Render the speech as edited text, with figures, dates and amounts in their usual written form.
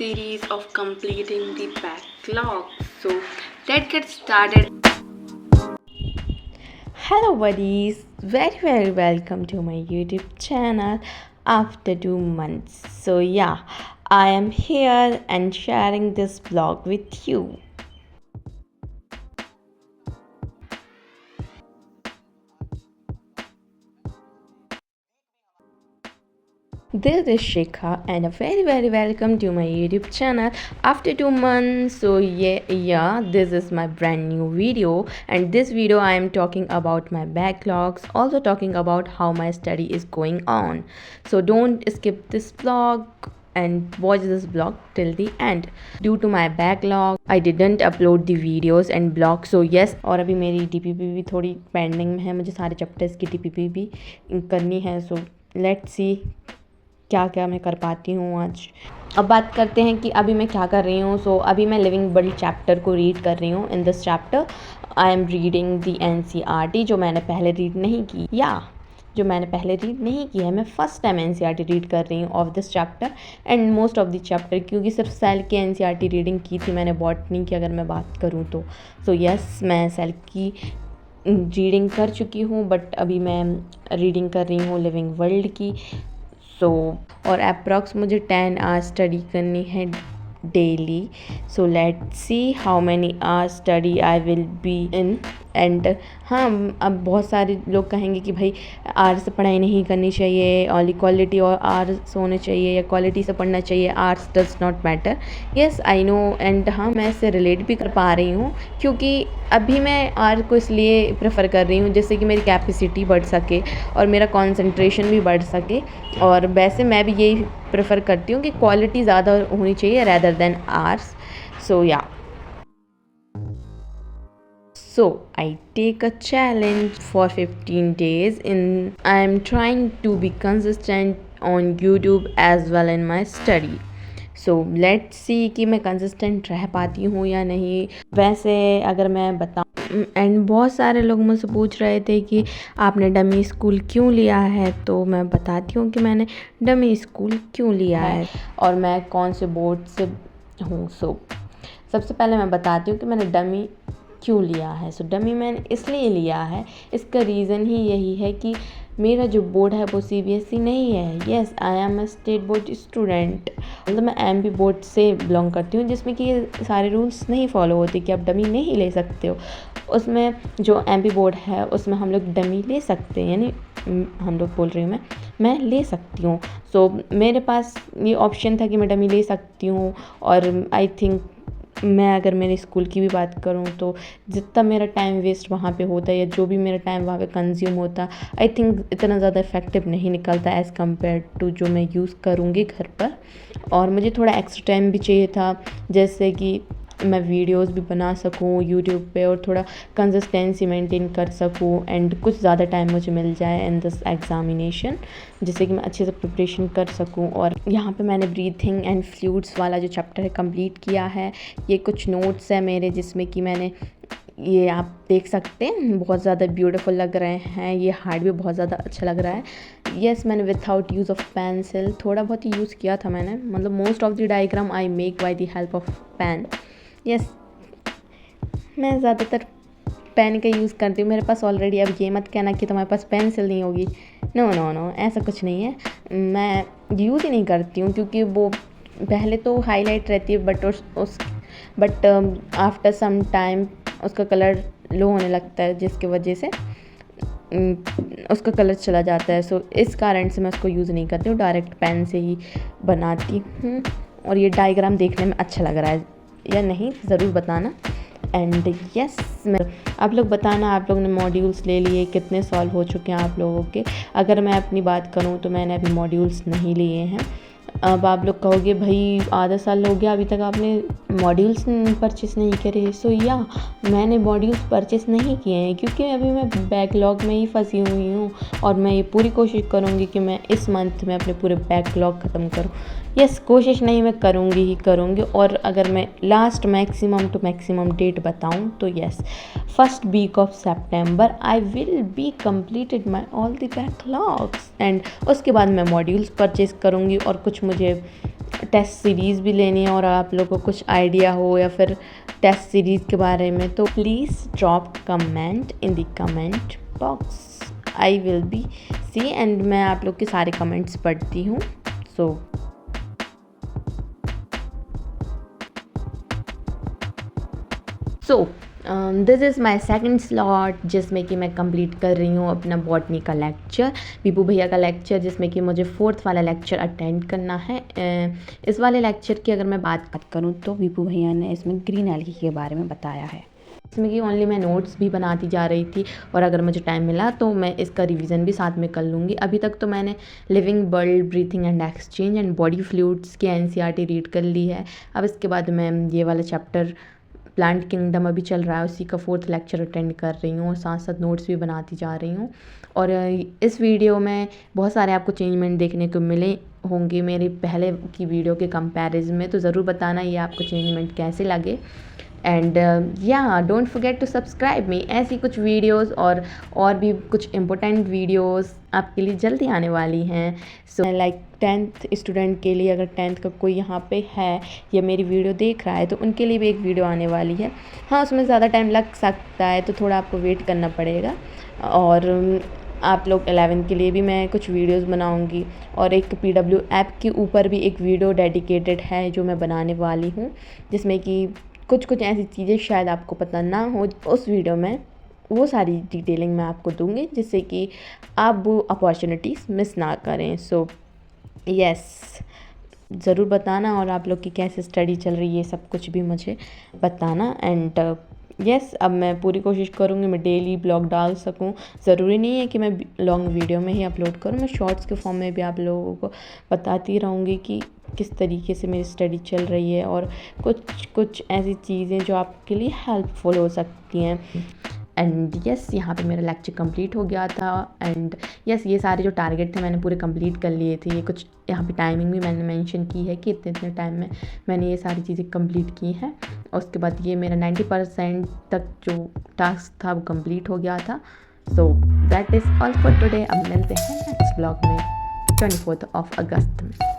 series of completing the backlog. So let's get started. Hello buddies, very welcome to my YouTube channel after 2 months. So yeah, I am here and sharing this vlog with you. This is Shikha and a very welcome to my YouTube channel after 2 months. So yeah, this is my brand new video, and this video I am talking about my backlogs, also talking about how my study is going on. So don't skip this vlog and watch this vlog till the end. Due to my backlog I didn't upload the videos and blog. So yes, और अभी मेरी DPP भी थोड़ी pending में है, मुझे सारे chapters की DPP भी करनी है. सो लेट्स सी क्या क्या मैं कर पाती हूँ आज. अब बात करते हैं कि अभी मैं क्या कर रही हूँ. सो अभी मैं लिविंग वर्ल्ड चैप्टर को रीड कर रही हूँ. In this chapter I am reading the NCERT जो मैंने पहले रीड नहीं की, जो मैंने पहले रीड नहीं की है. मैं फ़र्स्ट टाइम NCERT रीड कर रही हूँ of this chapter and most of the chapter, क्योंकि सिर्फ सेल की NCERT रीडिंग की थी मैंने, बॉटनी की अगर मैं बात करूँ तो. सो यस, मैं सेल की रीडिंग कर चुकी हूँ, बट अभी मैं रीडिंग कर रही हूँ लिविंग वर्ल्ड की. और अप्रॉक्स मुझे 10 आवर्स स्टडी करनी है daily. So let's see how many hours study I will be in. And हाँ, अब बहुत सारे लोग कहेंगे कि भाई आर्ट्स से पढ़ाई नहीं करनी चाहिए, ओनली क्वालिटी और आर्ट्स होने चाहिए या क्वालिटी से पढ़ना चाहिए, arts does not matter. Yes I know, and हाँ मैं इससे रिलेट भी कर पा रही हूँ, क्योंकि अभी मैं आर्ट को इसलिए प्रेफर कर रही हूँ जिससे कि मेरी कैपेसिटी बढ़ सके और मेरा कंसंट्रेशन भी बढ़ सके. और वैसे मैं भी यही प्रेफर करती हूँ कि क्वालिटी ज़्यादा होनी चाहिए रैदर देन आर्ट्स. सो या, so I take a challenge for 15 days in I am trying to be consistent on YouTube as well in my study. So let's see कि मैं कंसिस्टेंट रह पाती हूँ या नहीं. वैसे अगर मैं बताऊँ, एंड बहुत सारे लोग मुझसे पूछ रहे थे कि आपने डमी स्कूल क्यों लिया है, तो मैं बताती हूँ कि मैंने डमी स्कूल क्यों लिया है और मैं कौन से बोर्ड से हूँ. सो सबसे पहले मैं बताती हूँ कि मैंने डमी क्यों लिया है. सो डमी मैंने इसलिए लिया है, इसका रीज़न ही यही है कि मेरा जो बोर्ड है वो CBSE नहीं है. Yes, I am a state board student, मतलब मैं MP बोर्ड से बिलोंग करती हूँ, जिसमें कि ये सारे रूल्स नहीं फॉलो होते कि आप डमी नहीं ले सकते हो. उसमें जो MP बोर्ड है उसमें हम लोग डमी ले सकते हैं, यानी हम लोग बोल रही हूँ मैं ले सकती हूँ. सो मेरे पास ये ऑप्शन था कि मैं डमी ले सकती हूँ. और आई थिंक मैं अगर मेरे स्कूल की भी बात करूँ तो जितना मेरा टाइम वेस्ट वहाँ पे होता है या जो भी मेरा टाइम वहाँ पे कंज्यूम होता, आई थिंक इतना ज़्यादा इफ़ेक्टिव नहीं निकलता एज़ कम्पेयर टू जो मैं यूज़ करूँगी घर पर. और मुझे थोड़ा एक्स्ट्रा टाइम भी चाहिए था, जैसे कि मैं वीडियोस भी बना सकूँ यूट्यूब पे और थोड़ा कंसिस्टेंसी मेंटेन कर सकूँ एंड कुछ ज़्यादा टाइम मुझे मिल जाए इन दिस एग्ज़ामिनेशन, जिससे कि मैं अच्छे से प्रिपरेशन कर सकूँ. और यहाँ पे मैंने ब्रीथिंग एंड फ्लूइड्स वाला जो चैप्टर है कंप्लीट किया है. ये कुछ नोट्स है मेरे जिसमें कि मैंने, ये आप देख सकते हैं, बहुत ज़्यादा ब्यूटीफुल लग रहे हैं. ये हार्ड भी बहुत ज़्यादा अच्छा लग रहा है. येस, मैंने विदाउट यूज़ ऑफ पेंसिल थोड़ा बहुत ही यूज़ किया था मैंने, मतलब most of the diagram I make by the help of pen. Yes, मैं ज़्यादातर पेन का यूज़ करती हूँ. मेरे पास ऑलरेडी, अब ये मत कहना कि तुम्हारे पास पेंसिल नहीं होगी. नो, ऐसा कुछ नहीं है. मैं यूज़ ही नहीं करती हूँ क्योंकि वो पहले तो हाईलाइट रहती है, बट आफ्टर सम टाइम उसका कलर लो होने लगता है, जिसकी वजह से उसका कलर चला जाता है. सो इस कारण से मैं उसको यूज़ नहीं करती हूँ, डायरेक्ट पेन से ही बनाती हूँ. और ये डायग्राम देखने में अच्छा लग रहा है या नहीं ज़रूर बताना. एंड यस, आप लोग बताना, आप लोगों ने मॉड्यूल्स ले लिए, कितने सॉल्व हो चुके हैं आप लोगों के. अगर मैं अपनी बात करूँ तो मैंने अभी मॉड्यूल्स नहीं लिए हैं. अब आप लोग कहोगे भाई आधा साल हो गया अभी तक आपने मॉड्यूल्स परचेस नहीं करे. सो या, मैंने मॉड्यूल्स परचेस नहीं किए हैं क्योंकि अभी मैं बैकलॉग में ही फंसी हुई हूँ और मैं ये पूरी कोशिश करूँगी कि मैं इस मंथ में अपने पूरे बैकलॉग ख़त्म करूँ. यस, कोशिश नहीं, मैं करूँगी. और अगर मैं last maximum to maximum date बताऊँ तो yes, first week of September I will be completed my all the backlogs. And उसके बाद मैं मॉड्यूल्स परचेस करूँगी और कुछ मुझे टेस्ट सीरीज़ भी लेनी है और आप लोगों को कुछ आइडिया हो या फिर टेस्ट सीरीज़ के बारे में, तो please drop comment in the comment box. I will be see and मैं आप लोग के सारे कमेंट्स पढ़ती हूँ। So this is my second slot जिसमें कि मैं कंप्लीट कर रही हूँ अपना बॉटनी का लेक्चर, पीपू भैया का लेक्चर, जिसमें कि मुझे 4th वाला लेक्चर अटेंड करना है। इस वाले लेक्चर की अगर मैं बात करूँ तो पीपू भैया ने इसमें ग्रीन एल्गी के बारे में बताया है। इसमें कि ओनली मैं नोट्स भी बनाती जा रही थी और अगर मुझे टाइम मिला तो मैं इसका रिवीजन भी साथ में कर लूँगी। अभी तक तो मैंने living world, breathing and exchange and body fluids की NCERT रीड कर ली है। अब इसके बाद मैं ये वाला चैप्टर प्लांट किंगडम अभी चल रहा है, उसी का 4th लेक्चर अटेंड कर रही हूँ और साथ साथ नोट्स भी बनाती जा रही हूँ। और इस वीडियो में बहुत सारे आपको चेंजमेंट देखने को मिले होंगे मेरी पहले की वीडियो के कंपैरिजन में, तो ज़रूर बताना ये आपको चेंजमेंट कैसे लगे। एंड या don't forget to subscribe me. ऐसी कुछ वीडियोस और भी कुछ इम्पोर्टेंट वीडियोस आपके लिए जल्दी आने वाली हैं। सो लाइक 10th स्टूडेंट के लिए, अगर 10th का कोई यहाँ पे है या मेरी वीडियो देख रहा है तो उनके लिए भी एक वीडियो आने वाली है। हाँ, उसमें ज़्यादा टाइम लग सकता है तो थोड़ा आपको वेट करना पड़ेगा। और आप लोग 11 के लिए भी मैं कुछ वीडियोस बनाऊंगी और एक PW ऐप के ऊपर भी एक वीडियो डेडिकेटेड है जो मैं बनाने वाली हूँ, जिसमें कि कुछ ऐसी चीज़ें शायद आपको पता ना हो। उस वीडियो में वो सारी डिटेलिंग मैं आपको दूंगी जिससे कि आप वो अपॉर्चुनिटीज़ मिस ना करें। सो यस, ज़रूर बताना और आप लोग की कैसे स्टडी चल रही है ये सब कुछ भी मुझे बताना। एंड यस, अब मैं पूरी कोशिश करूँगी मैं डेली ब्लॉग डाल सकूँ। ज़रूरी नहीं है कि मैं लॉन्ग वीडियो में ही अपलोड करूँ, मैं शॉर्ट्स के फॉर्म में भी आप लोगों को बताती रहूँगी कि किस तरीके से मेरी स्टडी चल रही है और कुछ ऐसी चीज़ें जो आपके लिए हेल्पफुल हो सकती हैं। एंड यस, यहाँ पे मेरा लेक्चर कंप्लीट हो गया था। एंड यस, ये सारे जो टारगेट थे मैंने पूरे कंप्लीट कर लिए थे। ये कुछ यहाँ पे टाइमिंग भी मैंने मेंशन की है कि इतने टाइम में मैंने ये सारी चीज़ें कंप्लीट की हैं। और उसके बाद ये मेरा 90% तक जो टास्क था वो कंप्लीट हो गया था। So that is all for today. अब मिलते हैं नेक्स्ट ब्लॉग में 24 अगस्त में।